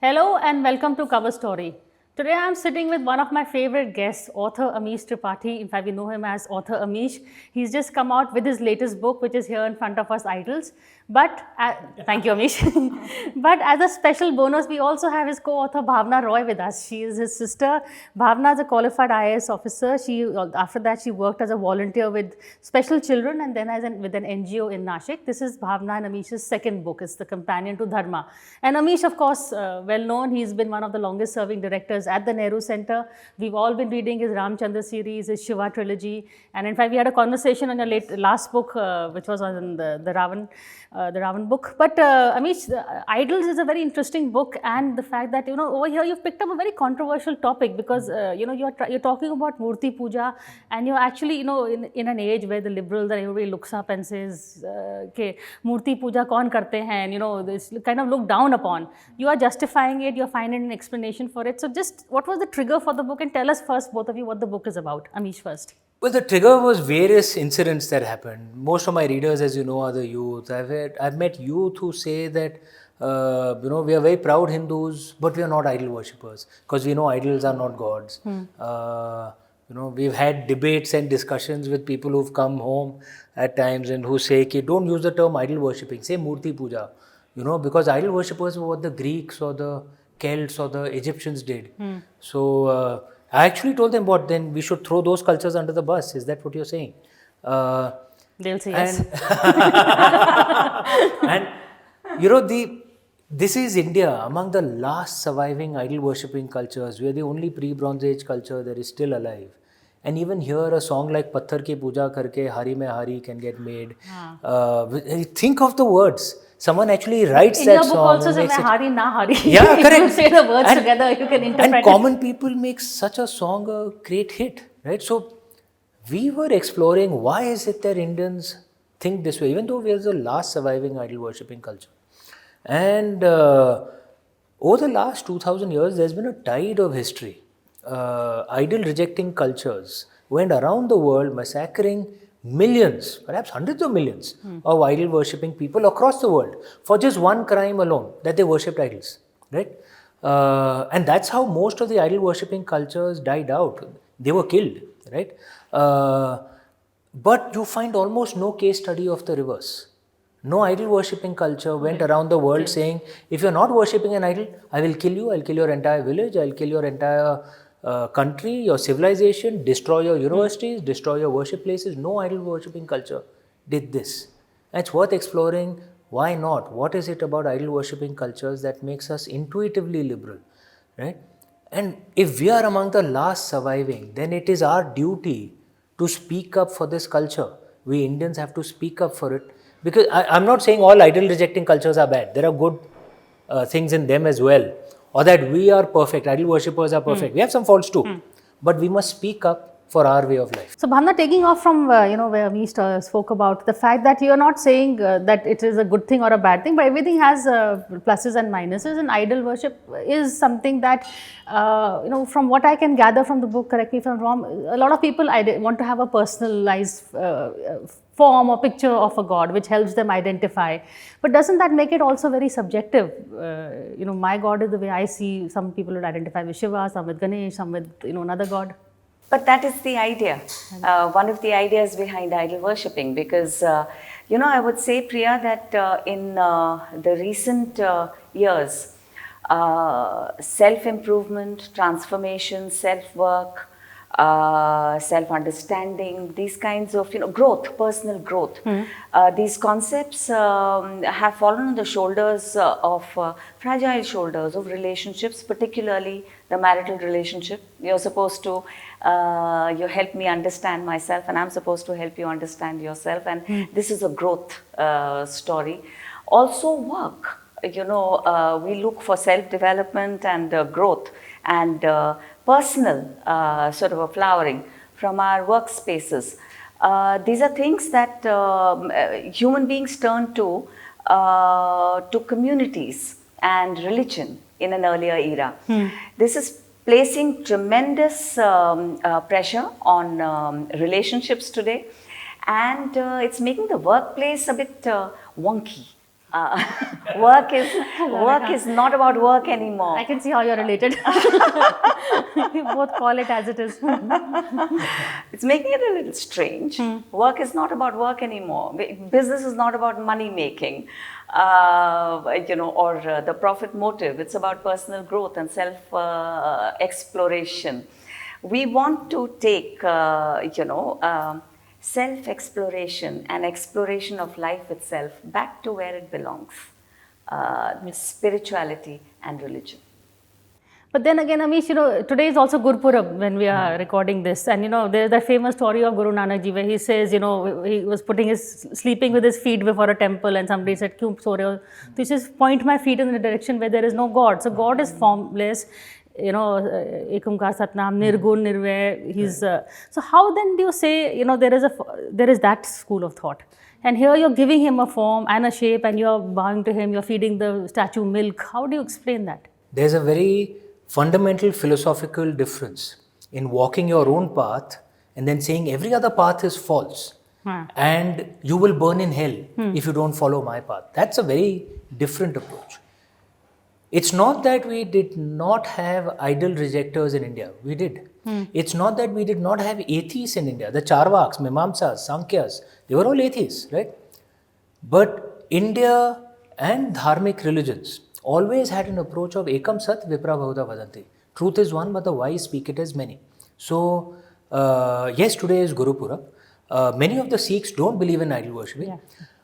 Hello and welcome to Cover Story. Today I am sitting with one of my favorite guests, author Amish Tripathi. In fact, we know him as author Amish. He's just come out with his latest book, which is here in front of us, Idols. But, thank you Amish. But as a special bonus, we also have his co-author Bhavna Roy with us. She is his sister. Bhavna is a qualified IAS officer. After that, she worked as a volunteer with special children and then with an NGO in Nashik. This is Bhavna and Amish's second book. It's the companion to Dharma. And Amish, of course, well known. He's been one of the longest serving directors at the Nehru Center. We've all been reading his Ramchandra series, his Shiva trilogy. And in fact, we had a conversation on your last book, which was on the Ravan book. But Amish, Idols is a very interesting book, and the fact that, over here you've picked up a very controversial topic because, you're talking about Murti Puja, and you're actually, in an age where the liberals and everybody looks up and says, okay, Murti Puja kaun karte hain, and, this kind of looked down upon. You are justifying it, you're finding an explanation for it. So just, what was the trigger for the book? And tell us first, both of you, what the book is about. Amish first. Well, the trigger was various incidents that happened. Most of my readers, as you know, are the youth. I've met youth who say that, we are very proud Hindus, but we are not idol worshippers because we know idols are not gods. We've had debates and discussions with people who've come home at times and who say, don't use the term idol worshipping, say Murti Puja, because idol worshippers were what the Greeks or the Celts or the Egyptians did. So, I actually told them, then we should throw those cultures under the bus. Is that what you're saying? They'll say yes. And, this is India, among the last surviving idol worshipping cultures. We are the only pre-Bronze Age culture that is still alive. And even here, a song like Patthar Ki Puja Karke Hari Mein Hari can get made. Think of the words. Someone actually writes that song. In your book also, say Hari Na Hari. Yeah, correct. You say the words together, you can interpret it. And common people make such a song a great hit, right? So, we were exploring why is it that Indians think this way, even though we are the last surviving idol worshipping culture. And over the last 2000 years, there's been a tide of history. Idol rejecting cultures went around the world massacring millions, perhaps hundreds of millions of idol worshipping people across the world for just one crime alone, that they worshipped idols, right? And that's how most of the idol worshipping cultures died out. They were killed, right? But you find almost no case study of the reverse. No idol worshipping culture went around the world saying, if you're not worshipping an idol, I will kill you, I'll kill your entire village, I'll kill your entire country, your civilization, destroy your universities, destroy your worship places. No idol worshipping culture did this. And it's worth exploring. Why not? What is it about idol worshipping cultures that makes us intuitively liberal, right? And if we are among the last surviving, then it is our duty to speak up for this culture. We Indians have to speak up for it. Because I'm not saying all idol rejecting cultures are bad. There are good things in them as well. Or that we are perfect, idol worshippers are perfect. We have some faults too. But we must speak up for our way of life. So Bhavna, taking off from where we spoke about the fact that you're not saying that it is a good thing or a bad thing, but everything has pluses and minuses, and idol worship is something that, from what I can gather from the book, correct me if I'm wrong, a lot of people want to have a personalized form or picture of a god, which helps them identify. But doesn't that make it also very subjective? My god is the way I see. Some people would identify with Shiva, some with Ganesh, some with another god. But that is the idea, one of the ideas behind idol worshipping, because I would say, Priya, that in the recent years, self-improvement, transformation, self-work, self-understanding, these kinds of growth, personal growth. These concepts have fallen on the shoulders of fragile shoulders of relationships, particularly the marital relationship. You're supposed to you help me understand myself, and I'm supposed to help you understand yourself, and this is a growth story. Also work. We look for self-development and growth and personal sort of a flowering from our workspaces. These are things that human beings turn to communities and religion in an earlier era. This is placing tremendous pressure on relationships today, and it's making the workplace a bit wonky. Work is not about work anymore. I can see how you're related. We both call it as it is. It's making it a little strange. Work is not about work anymore. Business is not about money making, or the profit motive. It's about personal growth and self exploration. We want to take, self-exploration and exploration of life itself back to where it belongs, spirituality and religion. But then again, Amish, today is also Gurpurab when we are recording this. And, there's that famous story of Guru Nanak Ji where he says, he was sleeping with his feet before a temple and somebody said, "Kyun so rahe ho?" So he says, point my feet in the direction where there is no God. So God is formless. Ekumkar Satnam, Nirgun, Nirvay. So how then do you say, there is that school of thought? And here you're giving him a form and a shape and you're bowing to him, you're feeding the statue milk. How do you explain that? There's a very fundamental philosophical difference in walking your own path and then saying every other path is false and you will burn in hell if you don't follow my path. That's a very different approach. It's not that we did not have idol rejectors in India. We did. It's not that we did not have atheists in India. The Charvaks, Mimamsas, Sankyas, they were all atheists, right? But India and dharmic religions always had an approach of Ekam Sat Vipra Bhahuta Vadanti. Truth is one, but the wise speak it as many. So, yes, today is Guru Purab. Many of the Sikhs don't believe in idol worshipping,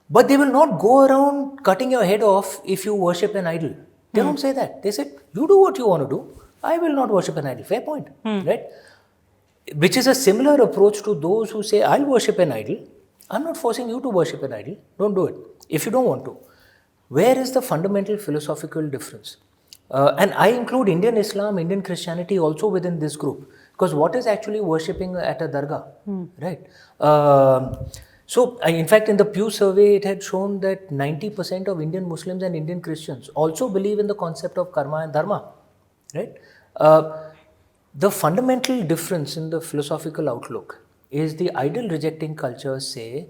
but they will not go around cutting your head off if you worship an idol. They don't say that. They said, you do what you want to do. I will not worship an idol. Fair point, right? Which is a similar approach to those who say, I'll worship an idol. I'm not forcing you to worship an idol. Don't do it if you don't want to. Where is the fundamental philosophical difference? And I include Indian Islam, Indian Christianity also within this group. Because what is actually worshipping at a dargah, right? So, in fact, in the Pew survey, it had shown that 90% of Indian Muslims and Indian Christians also believe in the concept of karma and dharma, right? The fundamental difference in the philosophical outlook is the idol-rejecting cultures say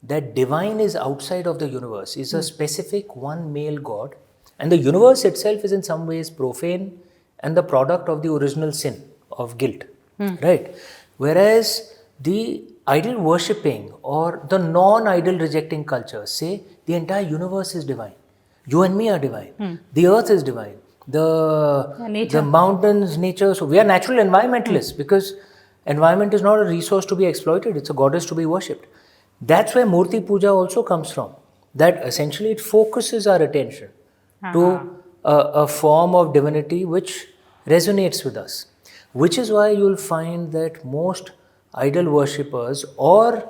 that divine is outside of the universe, is a specific one male God, and the universe itself is in some ways profane and the product of the original sin of guilt, right? Whereas the idol worshipping or the non-idol rejecting cultures say the entire universe is divine. You and me are divine. The earth is divine. The mountains, nature. So we are natural environmentalists because environment is not a resource to be exploited. It's a goddess to be worshipped. That's where Murti Puja also comes from. That essentially it focuses our attention to a form of divinity which resonates with us. Which is why you'll find that most idol worshippers, or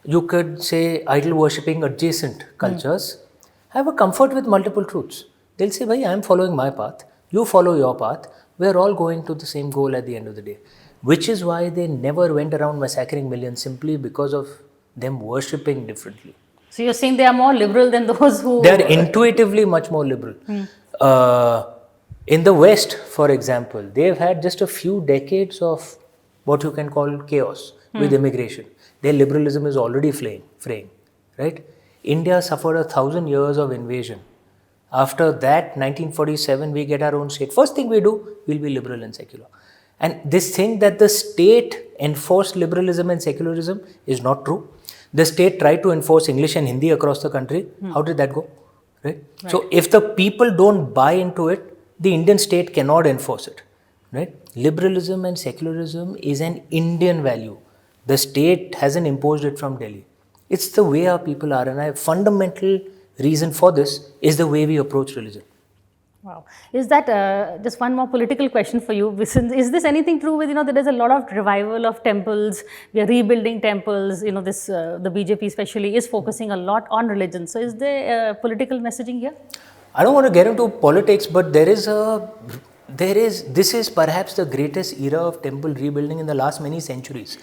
you could say idol worshipping adjacent cultures, have a comfort with multiple truths. They'll say, "Bhai, I'm following my path, you follow your path, we're all going to the same goal at the end of the day." Which is why they never went around massacring millions simply because of them worshipping differently. So you're saying they are more liberal than those who... They are intuitively much more liberal. In the West, for example, they've had just a few decades of what you can call chaos with immigration. Their liberalism is already fraying, right? India suffered 1,000 years of invasion. After that, 1947, we get our own state. First thing we do, we'll be liberal and secular. And this thing that the state enforced liberalism and secularism is not true. The state tried to enforce English and Hindi across the country. How did that go? Right? So if the people don't buy into it, the Indian state cannot enforce it. Right? Liberalism and secularism is an Indian value. The state hasn't imposed it from Delhi. It's the way our people are, and a fundamental reason for this is the way we approach religion. Wow. Is that, just one more political question for you, is this anything true with, there is a lot of revival of temples, we are rebuilding temples, the BJP especially is focusing a lot on religion. So is there political messaging here? I don't want to get into politics, but this is perhaps the greatest era of temple rebuilding in the last many centuries.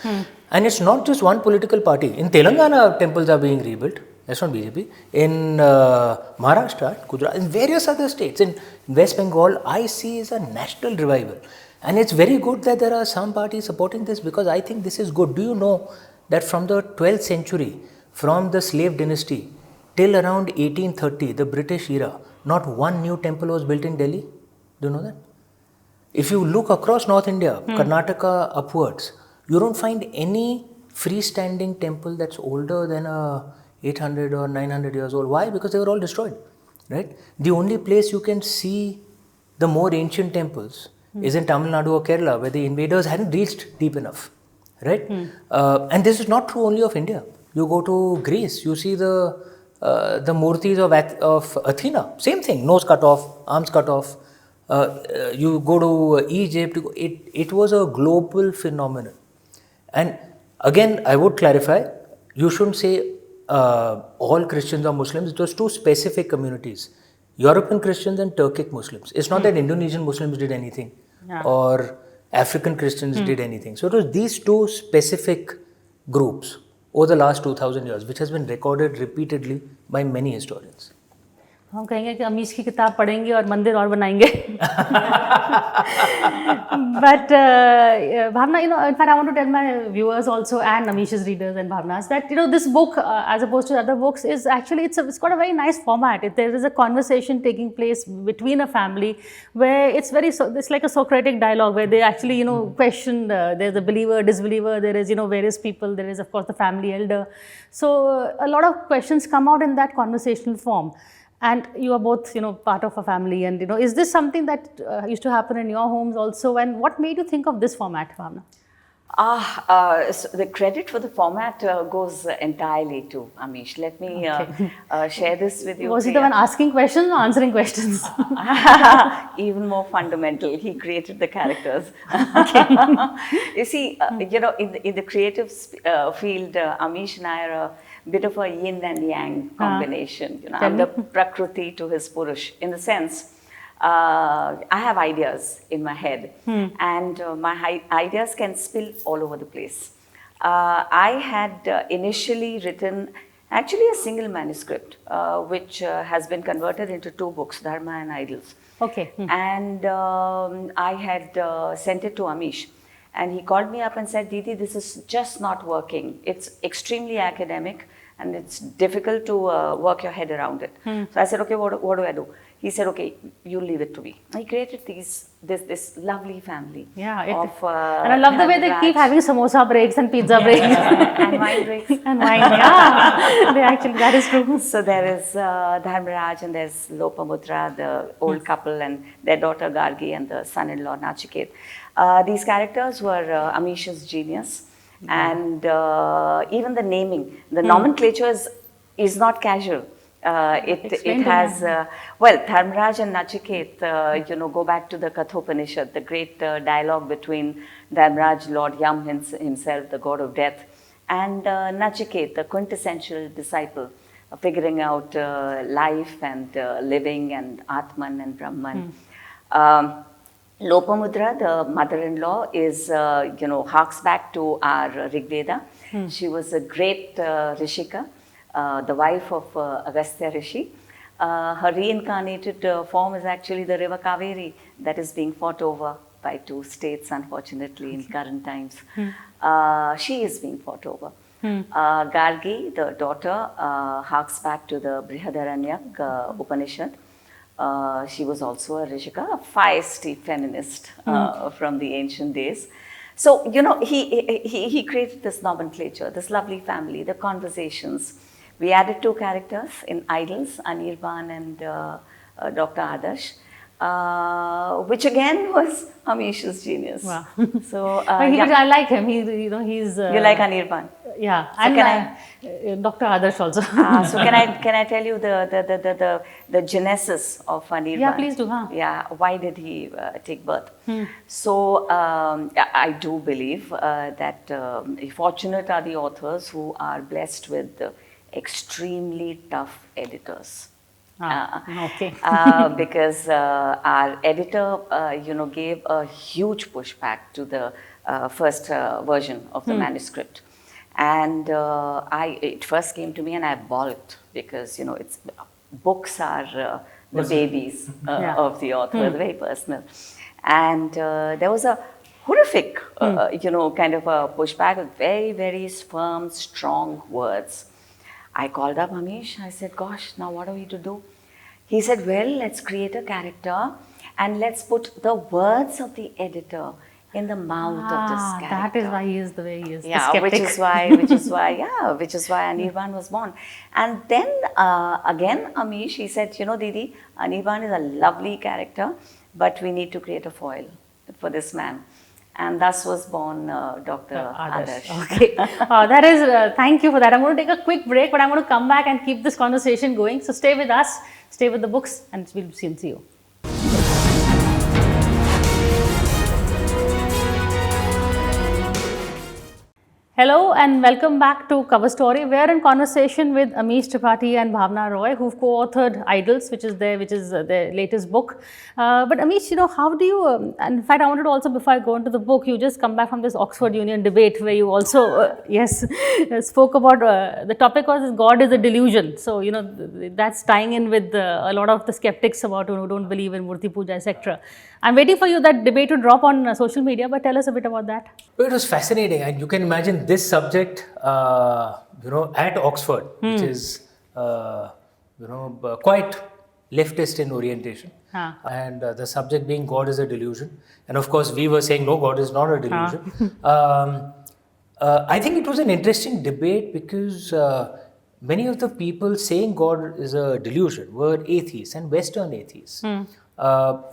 And it's not just one political party. In Telangana, temples are being rebuilt. That's not BJP. In Maharashtra, Gujarat, in various other states, in West Bengal, I see is a national revival. And it's very good that there are some parties supporting this because I think this is good. Do you know that from the 12th century, from the slave dynasty till around 1830, the British era, not one new temple was built in Delhi. Do you know that? If you look across North India, Karnataka upwards, you don't find any freestanding temple that's older than 800 or 900 years old. Why? Because they were all destroyed, right? The only place you can see the more ancient temples is in Tamil Nadu or Kerala, where the invaders hadn't reached deep enough, right? And this is not true only of India. You go to Greece, you see the murtis of Athena, same thing, nose cut off, arms cut off. You go to Egypt, it was a global phenomenon. And again, I would clarify, you shouldn't say all Christians are Muslims. It was two specific communities, European Christians and Turkic Muslims. It's not that Indonesian Muslims did anything or African Christians did anything. So it was these two specific groups over the last 2000 years, which has been recorded repeatedly by many historians. हम कहेंगे कि अमीश की किताब पढ़ेंगे और मंदिर और बनाएंगे. But Bhavna, in fact, I want to tell my viewers also and Amish's readers and Bhavna's that this book, as opposed to other books, is actually it's got a very nice format. There is a conversation taking place between a family where it's like a Socratic dialogue where they actually question. There's a believer, disbeliever. There is various people. There is of course the family elder. So a lot of questions come out in that conversational form. And you are both, part of a family. And, is this something that used to happen in your homes also? And what made you think of this format, Bhavna? So the credit for the format goes entirely to Amish. Let me share this with you. Was he the one asking questions or answering questions? Even more fundamental. He created the characters. You see, in the creative field, Amish and I are a bit of a yin and yang combination. I'm the Prakriti to his Purush, in the sense, I have ideas in my head, and my ideas can spill all over the place. I had initially written actually a single manuscript, which has been converted into 2 books, Dharma and Idols. Okay. And I had sent it to Amish. And he called me up and said, Didi, this is just not working. It's extremely academic and it's difficult to work your head around it. So I said, okay, what do I do? He said, okay, you leave it to me. He created this lovely family. Yeah. And I love the way they keep having samosa breaks and pizza breaks. And wine breaks. And wine, yeah. That is true. So there is Dharmaraj and there's Lopamudra, the old couple, and their daughter Gargi and the son-in-law Nachiket. These characters were Amish's genius. And even the naming, the nomenclature is not casual. It has, Dharmaraj and Nachiket, go back to the Kathopanishad, the great dialogue between Dharmaraj, Lord Yam himself, the god of death, and Nachiket, the quintessential disciple, figuring out life and living and Atman and Brahman. Lopamudra, the mother-in-law, is, harks back to our Rigveda. She was a great Rishika, the wife of Agastya Rishi. Her reincarnated form is actually the river Kaveri that is being fought over by 2 states, unfortunately, in current times. She is being fought over. Gargi, the daughter, harks back to the Brihadaranyaka Upanishad. She was also a Rishika, a feisty feminist from the ancient days. So, he created this nomenclature, this lovely family, the conversations. We added 2 characters in Idols, Anirban and Dr. Adarsh, which again was Amish's genius. Wow. So, I like him. He's. You like Anirban? Yeah, so and Dr. Adarsh also. So can I tell you the genesis of Anirban? Yeah, please do. Yeah, why did he take birth? So I do believe that fortunate are the authors who are blessed with extremely tough editors. Okay. Because our editor, gave a huge pushback to the first version of the manuscript. And it first came to me and I balked because, books are the babies of the author, very personal. And there was a horrific, kind of a pushback with very, very firm, strong words. I called up Amish. I said, gosh, now what are we to do? He said, well, let's create a character and let's put the words of the editor in the mouth of this character. That is why he is the way he is. Yeah, the which skeptic. is why Anirban was born. And then again, Amish, he said, Didi, Anirban is a lovely character, but we need to create a foil for this man. And thus was born Dr. Adarsh. Okay. That is, thank you for that. I'm going to take a quick break, but I'm going to come back and keep this conversation going. So stay with us, stay with the books, and we'll soon see you. Hello and welcome back to Cover Story. We are in conversation with Amish Tripathi and Bhavna Roy, who've co-authored Idols, which is their latest book. But Amish, how do you? And in fact, I wanted to also, before I go into the book, you just come back from this Oxford Union debate where you also, spoke about the topic was God is a delusion. So that's tying in with a lot of the skeptics about who don't believe in Murti Puja, etc. I'm waiting for that debate to drop on social media, but tell us a bit about that. It was fascinating, and you can imagine this subject, at Oxford, which is, quite leftist in orientation, and the subject being God is a delusion, and of course we were saying no, God is not a delusion. I think it was an interesting debate because many of the people saying God is a delusion were atheists and Western atheists.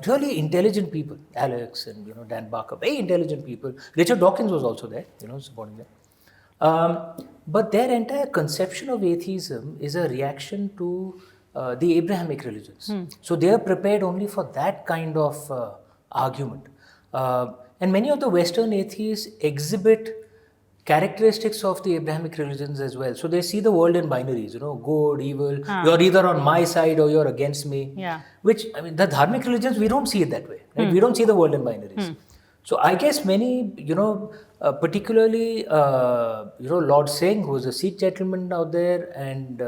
Really intelligent people, Alex and Dan Barker, very intelligent people. Richard Dawkins was also there, supporting them. But their entire conception of atheism is a reaction to the Abrahamic religions. So they are prepared only for that kind of argument. And many of the Western atheists exhibit characteristics of the Abrahamic religions as well. So they see the world in binaries, good, evil. You're either on my side or you're against me. Yeah. Which, the dharmic religions, we don't see it that way. Right? We don't see the world in binaries. So I guess many, particularly, Lord Singh, who was a Sikh gentleman out there, and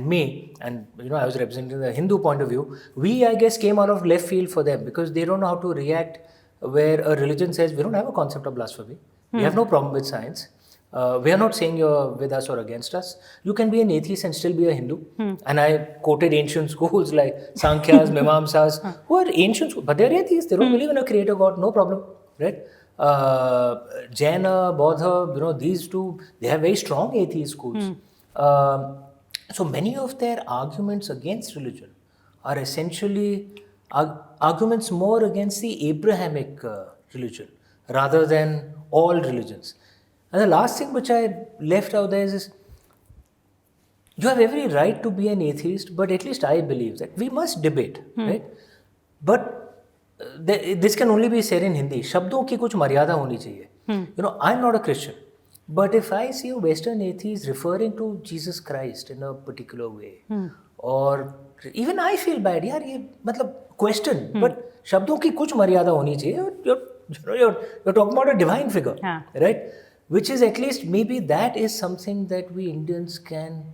me, and I was representing the Hindu point of view. We, I guess, came out of left field for them because they don't know how to react where a religion says we don't have a concept of blasphemy. We have no problem with science. We are not saying you're with us or against us. You can be an atheist and still be a Hindu. And I quoted ancient schools like Sankhyas, Mimamsas, who are ancient schools, but they're atheists. They don't believe in a creator God, no problem, right? Jaina, Bodha, these two, they have very strong atheist schools. So many of their arguments against religion are essentially arguments more against the Abrahamic religion rather than all religions. And the last thing which I left out there is you have every right to be an atheist, but at least I believe that we must debate, right? But this can only be said in Hindi. Shabdon ki kuch maryada honi chahiye. I'm not a Christian, but if I see a Western atheist referring to Jesus Christ in a particular way, or even I feel bad, yaar, ye matlab question, but shabdon ki kuch maryada honi chahiye. You're talking about a divine figure, right? Which is at least maybe that is something that we Indians can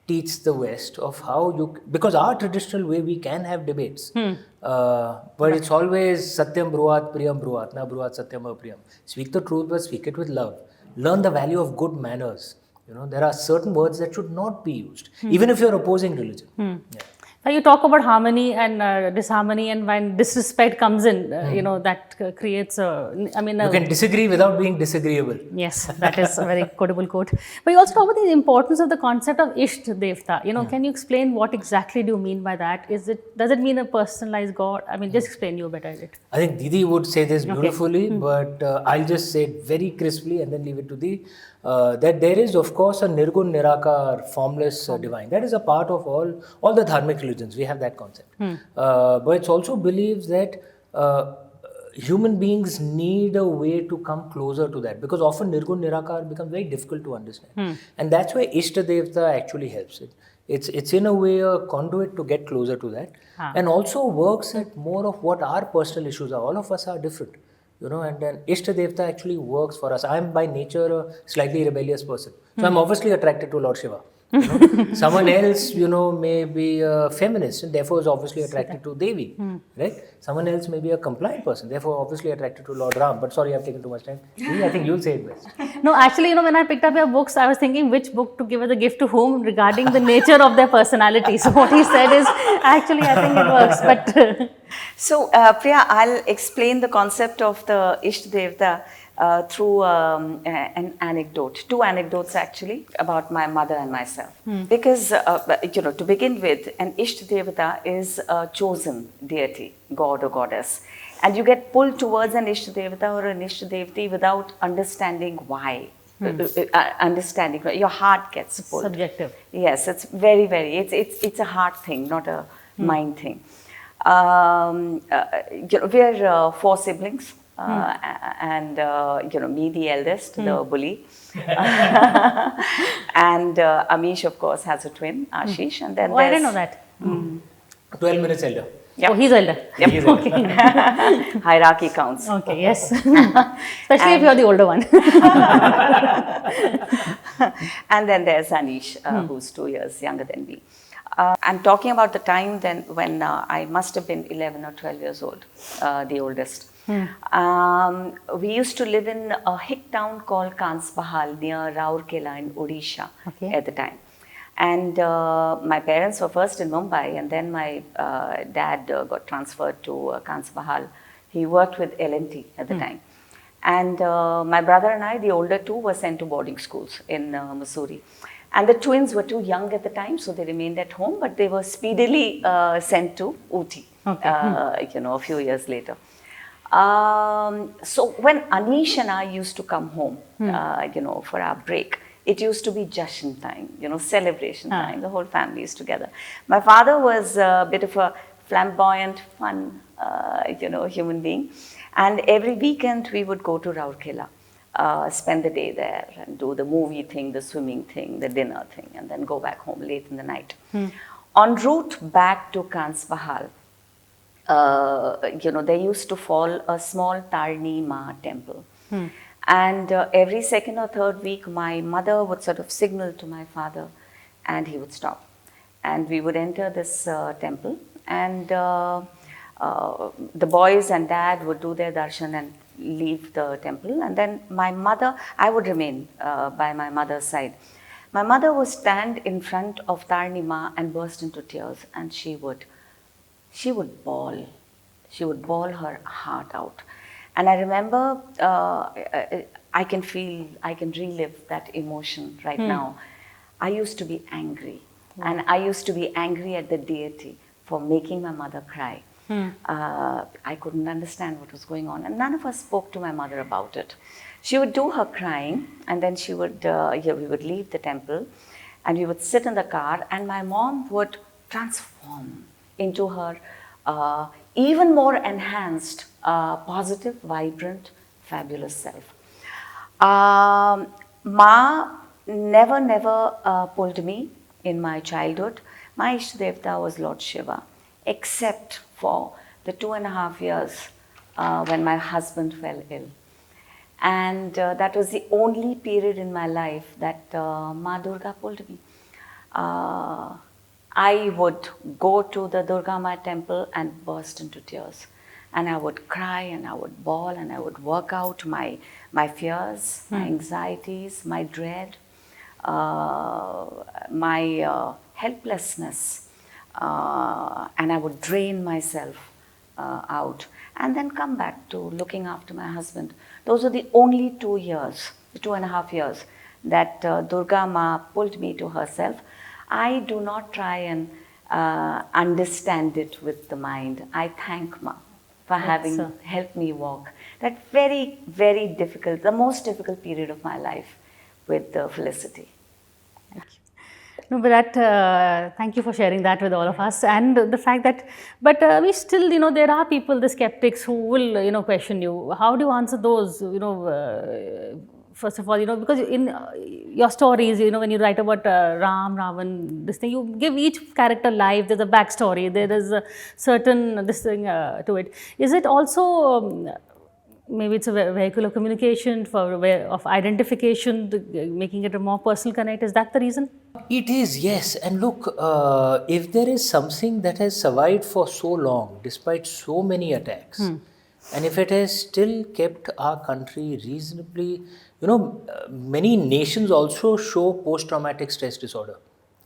teach the West of how because our traditional way we can have debates, but it's always Satyam Bruhat, Priyam Bruhat, na Bruhat Satyam Apriyam. Speak the truth, but speak it with love. Learn the value of good manners. There are certain words that should not be used, even if you're opposing religion. Yeah. Now you talk about harmony and disharmony, and when disrespect comes in, that creates you can disagree without being disagreeable. Yes, that is a very quotable quote. But you also talk about the importance of the concept of Isht Devta. Can you explain what exactly do you mean by that? Does it mean a personalized God? Just explain, you better at it. I think Didi would say this beautifully, but I'll just say it very crisply and then leave it to Didi. That there is, of course, a Nirgun Nirakar, formless divine. That is a part of all the dharmic religions. We have that concept. But it's also believed that human beings need a way to come closer to that, because often Nirgun Nirakar becomes very difficult to understand. And that's why Ishta Devta actually helps it. It's in a way a conduit to get closer to that, and also works at more of what our personal issues are. All of us are different. And then Ishta Devta actually works for us. I'm by nature a slightly rebellious person. So I'm obviously attracted to Lord Shiva. You know? Someone else, may be a feminist and therefore is obviously attracted to Devi, right? Someone else may be a compliant person, therefore obviously attracted to Lord Ram. But sorry, I've taken too much time. I think you'll say it best. No, actually, when I picked up your books, I was thinking which book to give as a gift to whom regarding the nature of their personality. So what he said is, actually, I think it works. But So, Priya, I'll explain the concept of the Ishta Devta through an anecdote, two anecdotes actually, about my mother and myself. Because, to begin with, an Ishta Devta is a chosen deity, god or goddess. And you get pulled towards an Ishta Devta or an Ishta Devti without understanding why. Understanding, your heart gets pulled. subjective. Yes, it's very, very, it's a heart thing, not a mind thing. We're four siblings, and me, the eldest, the bully, and Amish, of course, has a twin, Ashish, and then Oh, I didn't know that. 12 minutes elder. Yep. Oh, he's elder. Yep. He is elder. Okay. Hierarchy counts. Okay, yes. Especially if you're the older one. And then there's Anish, who's 2 years younger than me. I'm talking about the time then when I must have been 11 or 12 years old, the oldest. We used to live in a hick town called Kansbahal near Raurkela in Odisha at the time. And my parents were first in Mumbai, and then my dad got transferred to Kansbahal. He worked with L&T at the time. And my brother and I, the older two, were sent to boarding schools in Missouri. And the twins were too young at the time, so they remained at home, but they were speedily sent to Ooty, a few years later. So when Anish and I used to come home, for our break, it used to be Jashan time, celebration time. The whole family is together. My father was a bit of a flamboyant, fun, human being. And every weekend we would go to Raurkela, spend the day there and do the movie thing, the swimming thing, the dinner thing, and then go back home late in the night. En route back to Kansbahal, there used to fall a small Tarni Ma temple. And every second or third week, my mother would sort of signal to my father, and he would stop. And we would enter this temple, and the boys and dad would do their darshan and leave the temple. And then my mother, I would remain by my mother's side. My mother would stand in front of Tarni Ma and burst into tears, and she would bawl. She would bawl her heart out. And I remember, I can relive that emotion right now. I used to be angry. And I used to be angry at the deity for making my mother cry. I couldn't understand what was going on. And none of us spoke to my mother about it. She would do her crying, and then we would leave the temple, and we would sit in the car, and my mom would transform into her even more enhanced, positive, vibrant, fabulous self. Ma never pulled me in my childhood. My Ishtadevta was Lord Shiva, except for the 2.5 years when my husband fell ill. And that was the only period in my life that Ma Durga pulled me. I would go to the Durga Ma temple and burst into tears. And I would cry and I would bawl and I would work out my fears, my anxieties, my dread, my helplessness. And I would drain myself out and then come back to looking after my husband. Those are the only 2 years, the 2.5 years that Durga Ma pulled me to herself. I do not try and understand it with the mind. I thank Ma for having helped me walk that very, very difficult, the most difficult period of my life with felicity. Thank you. No, but that, thank you for sharing that with all of us. And the fact that, but we still, there are people, the skeptics, who will, question you. How do you answer those, first of all, because in your stories, when you write about Ram, Ravan, this thing, you give each character life, there's a backstory, there is a certain, this thing to it. Is it also maybe it's a vehicle of communication, for a way of identification, making it a more personal connect. Is that the reason? It is, yes. And look, if there is something that has survived for so long, despite so many attacks, and if it has still kept our country reasonably, many nations also show post-traumatic stress disorder.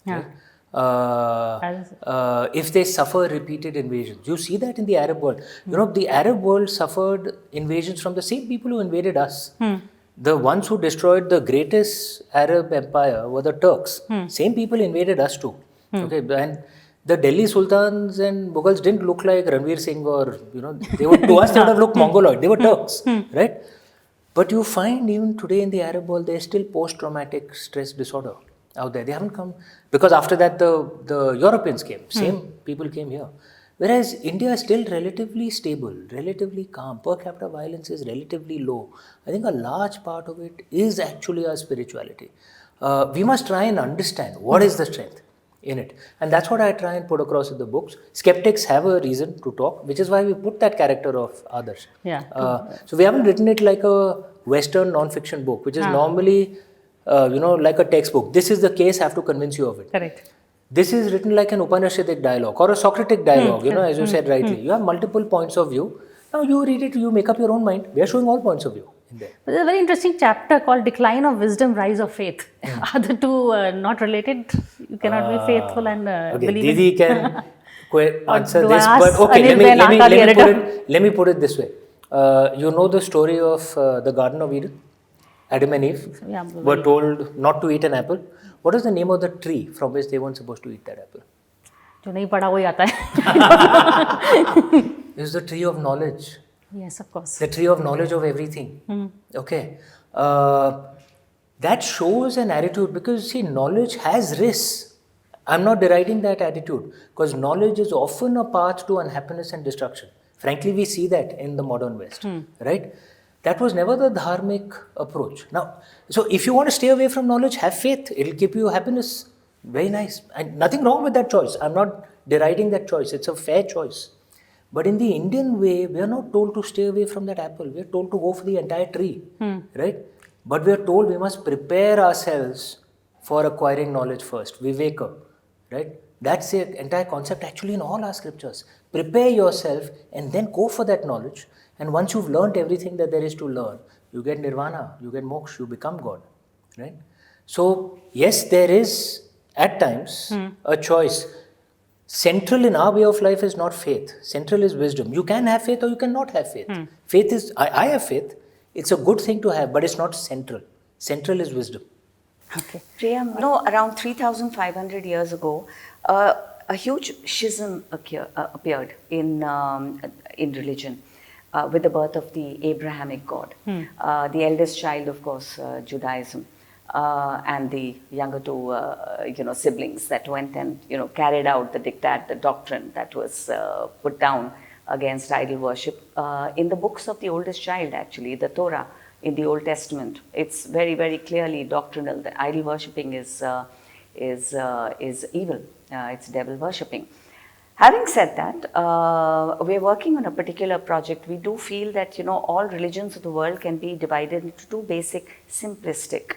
Yeah. Right? If they suffer repeated invasions, you see that in the Arab world. The Arab world suffered invasions from the same people who invaded us. The ones who destroyed the greatest Arab empire were the Turks. Same people invaded us too. Okay, and the Delhi Sultans and Mughals didn't look like Ranveer Singh or, they were, to us they would have looked Mongoloid. They were Turks, right? But you find even today in the Arab world, there's still post-traumatic stress disorder out there. They haven't come, because after that the Europeans came, same people came here. Whereas India is still relatively stable, relatively calm. Per capita violence is relatively low. I think a large part of it is actually our spirituality. We must try and understand what is the strength in it. And that's what I try and put across in the books. Skeptics have a reason to talk, which is why we put that character of Adarsh. Yeah. So we haven't written it like a Western non-fiction book, which is normally, like a textbook. This is the case, I have to convince you of it. Correct. This is written like an Upanishadic dialogue or a Socratic dialogue, as you said rightly. You have multiple points of view. Now you read it, you make up your own mind. We are showing all points of view in there. There's a very interesting chapter called Decline of Wisdom, Rise of Faith. Are the two not related? You cannot be faithful and Okay, believe Didi in... can answer do this, I but ask okay, Anil let me put it this way. You know the story of the Garden of Eden? Adam and Eve were told not to eat an apple. What is the name of the tree from which they weren't supposed to eat that apple? जो नहीं पढ़ा वही आता है. It's the tree of knowledge. Yes, of course. The tree of knowledge of everything. Okay. That shows an attitude, because see, knowledge has risks. I'm not deriding that attitude, because knowledge is often a path to unhappiness and destruction. Frankly, we see that in the modern West, right? That was never the dharmic approach. Now, so if you want to stay away from knowledge, have faith. It'll keep you happiness. Very nice. And nothing wrong with that choice. I'm not deriding that choice. It's a fair choice. But in the Indian way, we are not told to stay away from that apple. We are told to go for the entire tree, right? But we are told we must prepare ourselves for acquiring knowledge first. Viveka, right? That's the entire concept actually in all our scriptures. Prepare yourself and then go for that knowledge. And once you've learned everything that there is to learn, you get nirvana, you get moksha, you become God, right? So, yes, there is at times a choice. Central in our way of life is not faith. Central is wisdom. You can have faith or you cannot have faith. Faith is, I have faith. It's a good thing to have, but it's not central. Central is wisdom. Okay. Priya, around 3,500 years ago, a huge schism appeared in religion. With the birth of the Abrahamic God. The eldest child, of course, Judaism, and the younger two, siblings that went and, carried out the diktat, the doctrine that was put down against idol worship. In the books of the oldest child, actually, the Torah in the Old Testament, it's very, very clearly doctrinal that idol worshipping is evil. It's devil worshipping. Having said that, we're working on a particular project. We do feel that, all religions of the world can be divided into two basic simplistic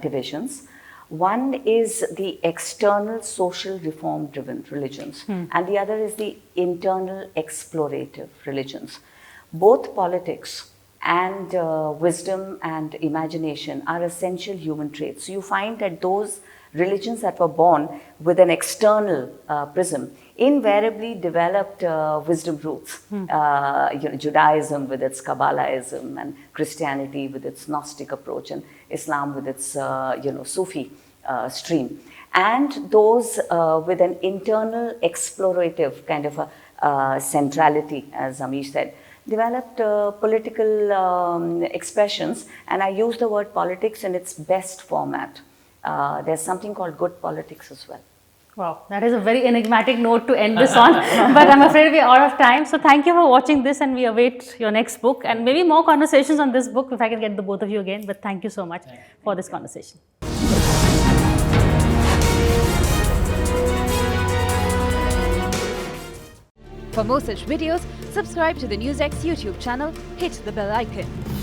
divisions. One is the external social reform driven religions, and the other is the internal explorative religions. Both politics and wisdom and imagination are essential human traits. So you find that those religions that were born with an external prism invariably developed wisdom roots. Judaism with its Kabbalahism, and Christianity with its Gnostic approach, and Islam with its Sufi stream. And those with an internal explorative kind of a centrality, as Amish said, developed political expressions. And I use the word politics in its best format. There's something called good politics as well. Wow, that is a very enigmatic note to end this on, but I'm afraid we're out of time. So thank you for watching this, and we await your next book and maybe more conversations on this book if I can get the both of you again. But thank you so much for this conversation. For For more such videos, subscribe to the NewsX YouTube channel, hit the bell icon.